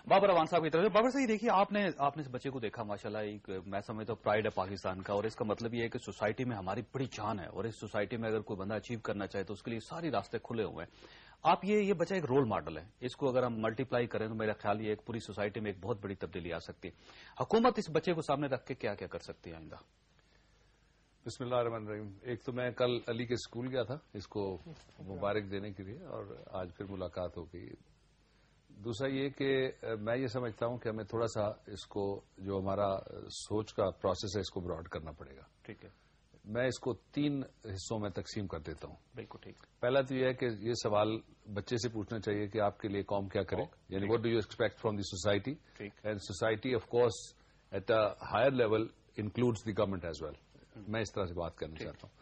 بابر اعوان صاحب کی طرف سے. بابر صاحب دیکھیے آپ نے اس بچے کو دیکھا ماشاءاللہ ایک میں سمجھتا ہوں پرائڈ ہے پاکستان کا, اور اس کا مطلب یہ ہے کہ سوسائٹی میں ہماری بڑی جان ہے, اور اس سوسائٹی میں اگر کوئی بندہ اچیو کرنا چاہے تو اس کے لیے ساری راستے کھلے ہوئے ہیں. آپ یہ بچہ ایک رول ماڈل ہے, اس کو اگر ہم ملٹیپلائی کریں تو میرا خیال یہ ایک پوری سوسائٹی میں ایک بہت بڑی تبدیلی آ سکتی ہے. حکومت اس بچے کو سامنے رکھ کے کیا کیا کر سکتی ہے آئندہ؟ بسم اللہ الرحمن الرحیم. ایک تو میں کل علی کے اسکول گیا تھا اس کو مبارک دینے کے لیے, اور آج پھر ملاقات ہو گئی. دوسرا یہ کہ میں یہ سمجھتا ہوں کہ ہمیں تھوڑا سا اس کو جو ہمارا سوچ کا پروسیس ہے اس کو براڈ کرنا پڑے گا. ٹھیک ہے, میں اس کو 3 حصوں میں تقسیم کر دیتا ہوں. بالکل ٹھیک. پہلا تو یہ ہے کہ یہ سوال بچے سے پوچھنا چاہیے کہ آپ کے لیے قوم کیا کرے, یعنی what do you expect from the society, and society of course at a higher level includes the government as well. میں اس طرح سے بات کرنا چاہتا ہوں.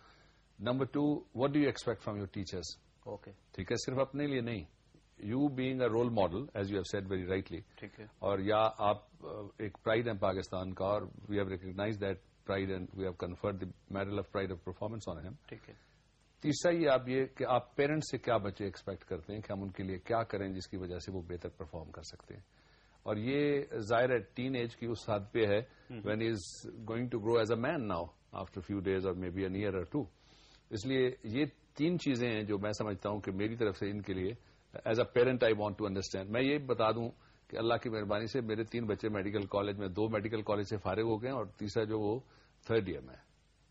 Number 2, what do you expect from your teachers. Okay, ٹھیک ہے, صرف اپنے لیے نہیں, you being a role model as you have said very rightly. ٹھیک ہے, اور یا آپ ایک پرائڈ ہیں پاکستان کا, اور we have recognize that pride and we have conferred the medal of pride of performance on him. ٹھیک ہے. تیسرا یہ کہ آپ پیرنٹس سے کیا بچے ایکسپیکٹ کرتے ہیں کہ ہم ان کے لیے کیا کریں جس کی وجہ سے وہ بہتر پرفارم کر سکتے ہیں. اور یہ ظاہر ہے ٹین ایج کی اس حد پہ ہے when he is going to grow as a man now after few days or may be N year اور 2. اس لیے یہ 3 چیزیں ہیں جو میں سمجھتا ہوں کہ میری طرف سے ان کے لیے as a parent I want to understand. میں یہ بتا دوں کہ اللہ کی مہربانی سے میرے 3 بچے میڈیکل کالج میں 2 میڈیکل کالج سے فارغ ہو گئے ہیں, اور تیسرا جو وہ 3rd ایئر میں.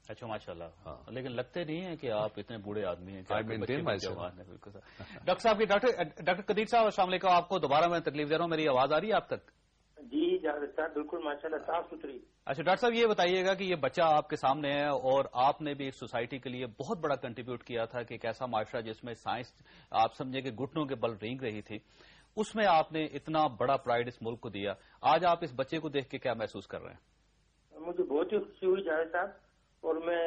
اچھا ماشاء اللہ. ہاں, لیکن لگتے نہیں ہیں کہ آپ اتنے بوڑھے آدمی ہیں. بالکل سر. ڈاکٹر صاحب کی ڈاکٹر قدیر صاحب السلام علیکم. آپ کو دوبارہ میں تکلیف دے رہا ہوں, میری آواز آ رہی ہے آپ تک؟ جی جاوید صاحب بالکل ماشاء اللہ صاف ستھری. اچھا ڈاکٹر صاحب یہ بتائیے گا کہ یہ بچہ آپ کے سامنے ہے اور آپ نے بھی ایک سوسائٹی کے لیے بہت بڑا کنٹریبیوٹ کیا تھا کہ ایک ایسا معاشرہ جس میں سائنس آپ سمجھے کہ گھٹنوں کے بل رینگ رہی تھی, اس میں آپ نے اتنا بڑا پرائڈ اس ملک کو دیا. آج آپ اس بچے کو دیکھ کے کیا محسوس کر رہے ہیں؟ مجھے بہت ہی خوشی ہوئی جاوید صاحب, اور میں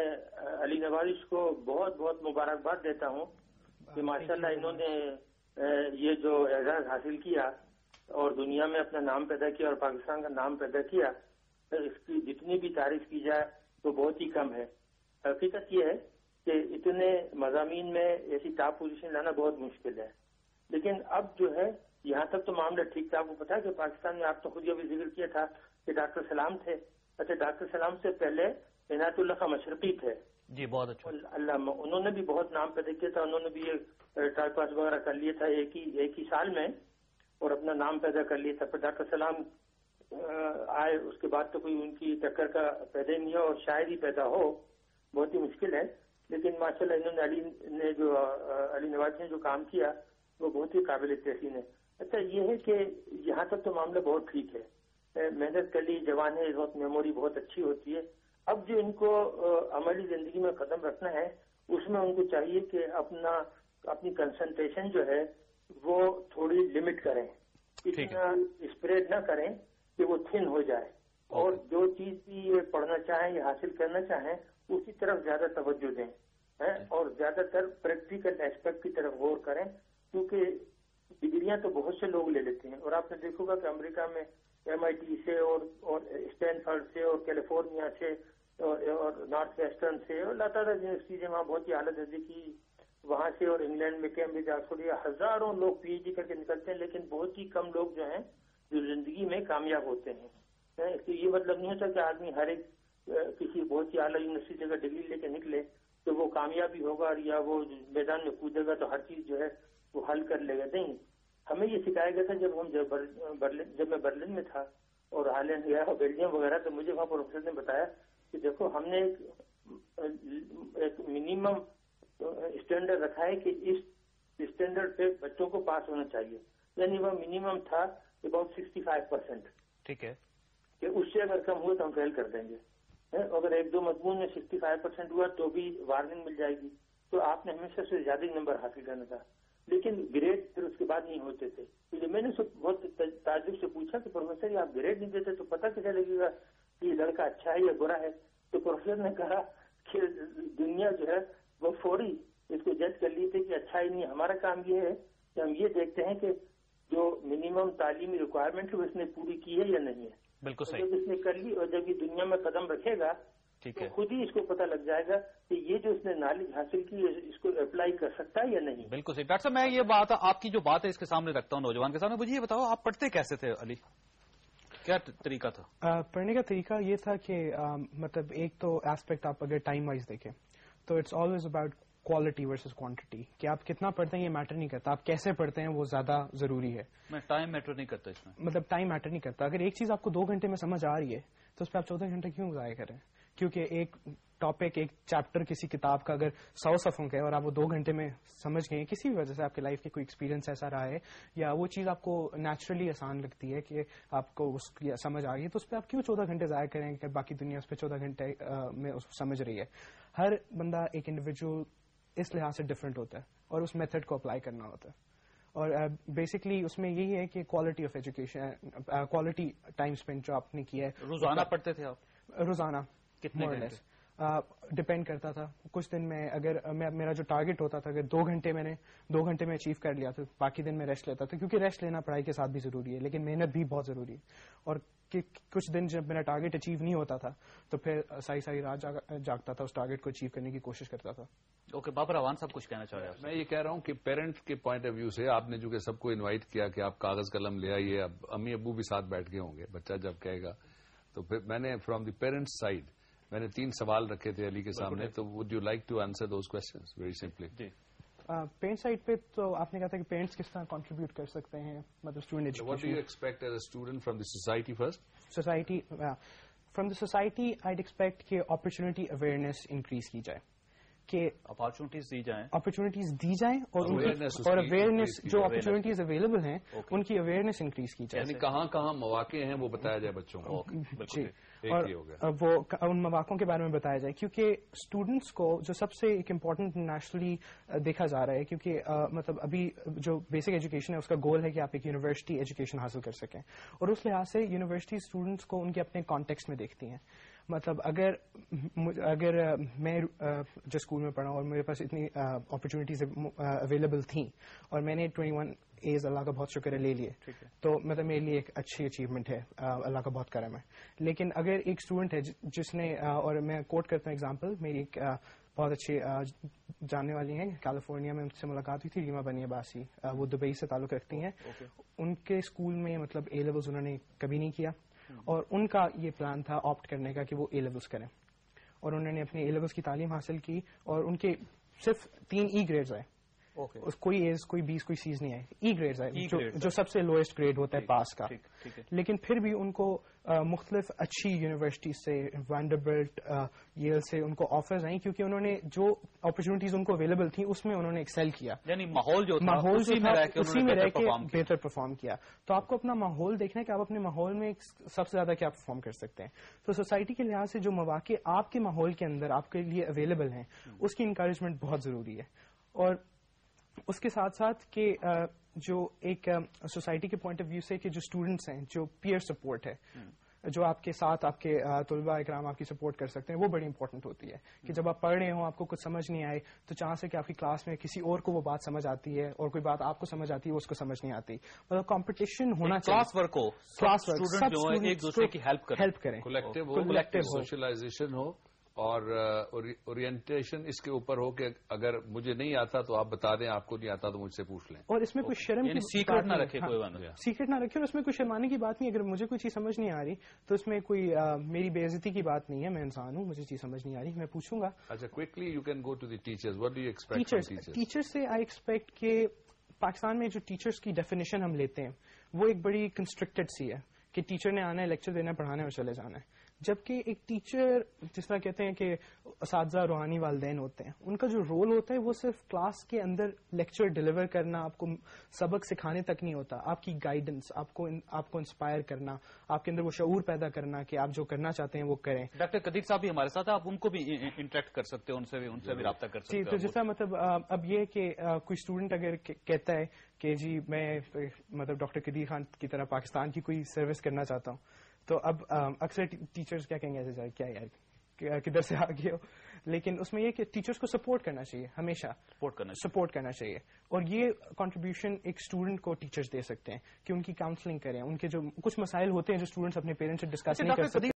علی نوازش کو بہت بہت مبارکباد دیتا ہوں کہ ماشاءاللہ انہوں نے یہ جو اعزاز حاصل کیا اور دنیا میں اپنا نام پیدا کیا اور پاکستان کا نام پیدا کیا. اس کی جتنی بھی تعریف کی جائے تو بہت ہی کم ہے. حقیقت یہ ہے کہ اتنے مضامین میں ایسی ٹاپ پوزیشن لانا بہت مشکل ہے, لیکن اب جو ہے یہاں تک تو معاملہ ٹھیک تھا. آپ کو پتا ہے کہ پاکستان میں آپ تو خود یہ بھی ذکر کیا تھا کہ ڈاکٹر سلام تھے. اچھا, ڈاکٹر سلام سے پہلے عنایت اللہ خان مشرقی تھے. جی بہت اچھا. اللہ انہوں نے بھی بہت نام پیدا کیا تھا. انہوں نے بھی یہ ٹرائی پاس وغیرہ کر لیا تھا ایک ہی سال میں, اور اپنا نام پیدا کر لیا تھا. پھر ڈاکٹر سلام آئے, اس کے بعد تو کوئی ان کی ٹکر کا پیدا ہی نہیں ہو, اور شاید ہی پیدا ہو, بہت ہی مشکل ہے. لیکن ماشاءاللہ انہوں نے علی نواز نے جو کام کیا وہ بہت ہی قابل تحسین ہے. اچھا یہ ہے کہ یہاں تک تو معاملہ بہت ٹھیک ہے, محنت کر لی, جوان ہے, اس وقت میموری بہت اچھی ہوتی ہے. اب جو ان کو عملی زندگی میں قدم رکھنا ہے اس میں ان کو چاہیے کہ اپنی کنسنٹریشن جو ہے وہ تھوڑی لمٹ کریں, اتنا اسپریڈ نہ کریں کہ وہ تھن ہو جائے, اور جو چیز بھی یہ پڑھنا چاہیں یا حاصل کرنا چاہیں اسی طرف زیادہ توجہ دیں, اور زیادہ تر پریکٹیکل ایسپیکٹ کی طرف غور کریں, کیونکہ ڈگریاں تو بہت سے لوگ لے لیتے ہیں. اور آپ نے دیکھو گا کہ امریکہ میں MIT سے اور اسٹینفرڈ سے اور کیلیفورنیا سے اور نارتھ ویسٹرن سے اور لاتعداد یونیورسٹیز ہیں وہاں بہت ہی اعلیٰ درجے کی, وہاں سے, اور انگلینڈ میں کیمبرج آکسفورڈ, ہزاروں لوگ PhD کر کے نکلتے ہیں, لیکن بہت ہی کم لوگ جو ہیں جو زندگی میں کامیاب ہوتے ہیں. اس کا یہ مطلب نہیں ہوتا کہ آدمی ہر ایک کسی بہت ہی اعلیٰ یونیورسٹی سے ڈگری لے کے نکلے تو وہ کامیابی ہوگا یا وہ میدان میں کودے گا تو ہر چیز جو ہے وہ حل کر لے گا. نہیں, ہمیں یہ سکھایا گیا تھا جب میں برلن میں تھا اور ہالینڈ گیا اور بیلجیم وغیرہ, تو مجھے وہاں پروفیسر نے بتایا کہ دیکھو ہم نے ایک منیمم اسٹینڈرڈ رکھا ہے کہ اس اسٹینڈرڈ پہ بچوں کو پاس ہونا چاہیے, یعنی وہ منیمم تھا اباؤٹ 65%. ٹھیک ہے, کہ اس سے اگر کم ہوا تو ہم فیل کر دیں گے. اگر 1-2 مضمون میں 65% ہوا تو بھی وارننگ مل جائے گی. تو آپ نے ہمیشہ سے زیادہ نمبر حاصل کرنا تھا, لیکن گریڈ پھر اس کے بعد نہیں ہوتے تھے. تو میں نے بہت تعجب سے پوچھا کہ پروفیسر یہ آپ گریڈ نہیں دیتے تو پتہ کیسے لگے گا کہ یہ لڑکا اچھا ہے یا برا ہے؟ تو پروفیسر نے کہا کہ دنیا جو ہے وہ فوری اس کو جج کر لی تھی کہ اچھا ہی نہیں. ہمارا کام یہ ہے کہ ہم یہ دیکھتے ہیں کہ جو منیمم تعلیمی ریکوائرمنٹ ہے وہ اس نے پوری کی ہے یا نہیں ہے. بالکل صحیح. جب اس نے کر لی اور جب یہ دنیا میں قدم رکھے گا ٹھیک ہے, خود ہی اس کو پتہ لگ جائے گا کہ یہ جو اس نے نالج حاصل کی ہے اس کو اپلائی کر سکتا ہے یا نہیں. بالکل صحیح. ڈاکٹر صاحب میں یہ بات آپ کی جو بات ہے اس کے سامنے رکھتا ہوں نوجوان کے سامنے. مجھے یہ بتاؤ آپ پڑھتے کیسے تھے علی, کیا طریقہ تھا؟ پڑھنے کا طریقہ یہ تھا کہ مطلب ایک تو ایسپیکٹ آپ اگر ٹائم وائز دیکھیں تو it's always about quality versus quantity, کہ آپ کتنا پڑھتے ہیں یہ میٹر نہیں کرتا, آپ کیسے پڑھتے ہیں وہ زیادہ ضروری ہے. میں ٹائم میٹر نہیں کرتا اس میں, مطلب ٹائم میٹر نہیں کرتا. اگر ایک چیز آپ کو 2 گھنٹے میں سمجھ آ رہی ہے تو اس پہ آپ 14 گھنٹے کیوں ضائع کریں؟ کیونکہ ایک ٹاپک, ایک چیپٹر کسی کتاب کا اگر 100 صفحوں کا ہے اور آپ وہ 2 گھنٹے میں سمجھ گئے, کسی بھی وجہ سے آپ کی لائف کی کوئی ایکسپیرینس ایسا رہا ہے یا وہ چیز آپ کو نیچرلی آسان لگتی ہے کہ آپ کو اس کی سمجھ آ گئی ہے, تو اس پہ آپ کیوں 14 گھنٹے ضائع کریں کہ باقی دنیا اس پہ 14 گھنٹے میں اس کو سمجھ رہی ہے. ہر بندہ ایک انڈیویجول اس لحاظ سے ڈفرینٹ ہوتا ہے اور اس میتھڈ کو اپلائی کرنا ہوتا ہے. اور بیسکلی اس میں یہی ہے کہ quality of education, quality time spend جو آپ نے کیا ہے. روزانہ پڑھتے تھے آپ؟ روزانہ کتنے گھنٹے؟ ڈپینڈ کرتا تھا. کچھ دن میں اگر میرا جو ٹارگیٹ ہوتا تھا اگر 2 گھنٹے میں نے 2 گھنٹے میں اچیو کر لیا تو باقی دن میں ریسٹ لیتا تھا, کیونکہ ریسٹ لینا پڑھائی کے ساتھ بھی ضروری ہے لیکن محنت بھی بہت ضروری ہے. اور کچھ دن جب میرا ٹارگیٹ اچیو نہیں ہوتا تھا تو پھر ساری رات جاگتا تھا, اس ٹارگیٹ کو اچیو کرنے کی کوشش کرتا تھا. اوکے, بابر روان صاحب کچھ کہنا چاہ رہے ہیں؟ میں یہ کہہ رہا ہوں کہ پیرنٹ کے پوائنٹ آف ویو سے آپ نے جو کہ سب کو انوائٹ کیا کہ آپ کاغذ قلم لے آئیے, اب امی ابو بھی ساتھ بیٹھ گئے ہوں گے, بچہ جب کہے گا تو پھر میں نے فرام دی پیرنٹس سائڈ میں نے 3 سوال رکھے تھے علی کے سامنے, تو would you like to answer those questions very simply? جی. پیرنٹ سائڈ پہ تو آپ نے کہا تھا کہ پیرنٹس کس طرح کنٹریبیوٹ کر سکتے ہیں, مطلب student education. What do you expect as a student from the society first? Society, from the society I'd expect کہ اپرچونٹی اویئرنیس انکریز کی جائے, کہ اپارچونیٹیز دی جائیں اور اویئرنیس جو اپرچونیٹیز اویلیبل ہیں ان کی اویئرنیس انکریز کی جائے, یعنی کہاں کہاں مواقع ہیں وہ بتایا جائے بچوں کو. جی, اور وہ ان مواقعوں کے بارے میں بتایا جائے, کیونکہ اسٹوڈنٹس کو جو سب سے ایک امپورٹنٹ نیشنلی دیکھا جا رہا ہے, کیونکہ مطلب ابھی جو بیسک ایجوکیشن ہے اس کا گول ہے کہ آپ ایک یونیورسٹی ایجوکیشن حاصل کر سکیں, اور اس لحاظ سے یونیورسٹی اسٹوڈنٹس کو ان کے اپنے کانٹیکسٹ میں دیکھتی ہیں. مطلب اگر میں جو اسکول میں پڑھا اور میرے پاس اتنی اپرچونیٹیز اویلیبل تھیں اور میں نے 21 ایز اللہ کا بہت شکر ہے لے لیے, تو مطلب میرے لیے ایک اچھی اچیومنٹ ہے, اللہ کا بہت کرم ہے. لیکن اگر ایک اسٹوڈنٹ ہے جس نے, اور میں کوٹ کرتا ہوں ایگزامپل, میری ایک بہت اچھی جاننے والی ہیں کیلیفورنیا میں, ان سے ملاقات ہوئی تھی, ریما بنی عباسی, وہ دبئی سے تعلق رکھتی ہیں. ان کے اسکول میں مطلب اے لیولز انہوں نے کبھی نہیں کیا, اور ان کا یہ پلان تھا آپٹ کرنے کا کہ وہ اے لیولز کریں, اور انہوں نے اپنے اے لیولز کی تعلیم حاصل کی اور ان کے صرف 3 ای گریڈز آئے. کوئی ایز, کوئی بیس, کوئی سیز نہیں آئے, ای گریڈز آئے جو سب سے لوئسٹ گریڈ ہوتا ہے پاس کا. لیکن پھر بھی ان کو مختلف اچھی یونیورسٹی سے, وینڈربلٹ, ییل سے ان کو آفرز آئیں, کیونکہ انہوں نے جو اپرچونیٹیز ان کو اویلیبل تھیں اس میں انہوں نے ایکسل کیا, یعنی ماحول جو تھا اسی میں رہ کے بہتر پرفارم کیا. تو آپ کو اپنا ماحول دیکھنا ہے کہ آپ اپنے ماحول میں سب سے زیادہ کیا پرفارم کر سکتے ہیں. تو سوسائٹی کے لحاظ سے جو مواقع آپ کے ماحول کے اندر آپ کے لیے اویلیبل ہیں اس کی انکریجمنٹ بہت ضروری ہے. اور اس کے ساتھ ساتھ کہ جو ایک سوسائٹی کے پوائنٹ آف ویو سے کہ جو اسٹوڈنٹس ہیں, جو پیئر سپورٹ ہے, جو آپ کے ساتھ آپ کے طلباء اکرام آپ کی سپورٹ کر سکتے ہیں, وہ بڑی امپورٹنٹ ہوتی ہے. کہ جب آپ پڑھ رہے ہوں, آپ کو کچھ سمجھ نہیں آئے, تو چانس ہے کہ آپ کی کلاس میں کسی اور کو وہ بات سمجھ آتی ہے, اور کوئی بات آپ کو سمجھ آتی ہے وہ اس کو سمجھ نہیں آتی. مطلب کمپٹیشن ہونا چاہیے, کلاس ورک ہو, ایک دوسرے کی ہیلپ کریں, کولیکٹیو سوشلائزیشن ہو, اور اورینٹیشن اس کے اوپر ہو کہ اگر مجھے نہیں آتا تو آپ بتا دیں, آپ کو نہیں آتا تو مجھ سے پوچھ لیں. اور اس میں کوئی شرم کی سیکرٹ نہ رکھے, سیکرٹ نہ رکھے, اور اس میں کوئی شرمانے کی بات نہیں. اگر مجھے کوئی چیز سمجھ نہیں آ رہی تو اس میں کوئی میری بے عزتی کی بات نہیں ہے, میں انسان ہوں, مجھے چیز سمجھ نہیں آ رہی, میں پوچھوں گا. اچھا, quickly you can go to the teachers. What do you expect from teachers? Teacher سے آئی ایکسپیکٹ کہ پاکستان میں جو ٹیچرس کی ڈیفینیشن ہم لیتے ہیں وہ ایک بڑی کنسٹرکٹڈ سی ہے کہ ٹیچر نے آنا ہے, لیکچر دینا, پڑھانا اور چلے جانا ہے. جبکہ ایک ٹیچر, جس طرح کہتے ہیں کہ اساتذہ روحانی والدین ہوتے ہیں, ان کا جو رول ہوتا ہے وہ صرف کلاس کے اندر لیکچر ڈیلیور کرنا, آپ کو سبق سکھانے تک نہیں ہوتا. آپ کی گائیڈنس, آپ کو انسپائر کرنا, آپ کے اندر وہ شعور پیدا کرنا کہ آپ جو کرنا چاہتے ہیں وہ کریں. ڈاکٹر قدیر صاحب بھی ہمارے ساتھ, آپ ان کو بھی انٹریکٹ کر سکتے ہیں, ان سے بھی رابطہ کر سکتے ہیں. جی, تو جس طرح مطلب اب یہ کہ کوئی اسٹوڈنٹ اگر کہتا ہے کہ جی میں مطلب ڈاکٹر قدیر خان کی طرح پاکستان کی کوئی سروس کرنا چاہتا ہوں, تو اب اکثر ٹیچرز کیا کہیں گے, ایسے جائے کیا یار کدھر سے آ گئے ہو. لیکن اس میں یہ کہ ٹیچرز کو سپورٹ کرنا چاہیے, ہمیشہ سپورٹ کرنا چاہیے. اور یہ کنٹریبیوشن ایک اسٹوڈنٹ کو ٹیچرز دے سکتے ہیں کہ ان کی کاؤنسلنگ کریں, ان کے جو کچھ مسائل ہوتے ہیں جو اسٹوڈنٹس اپنے پیرنٹس سے ڈسکس نہیں کر سکتے.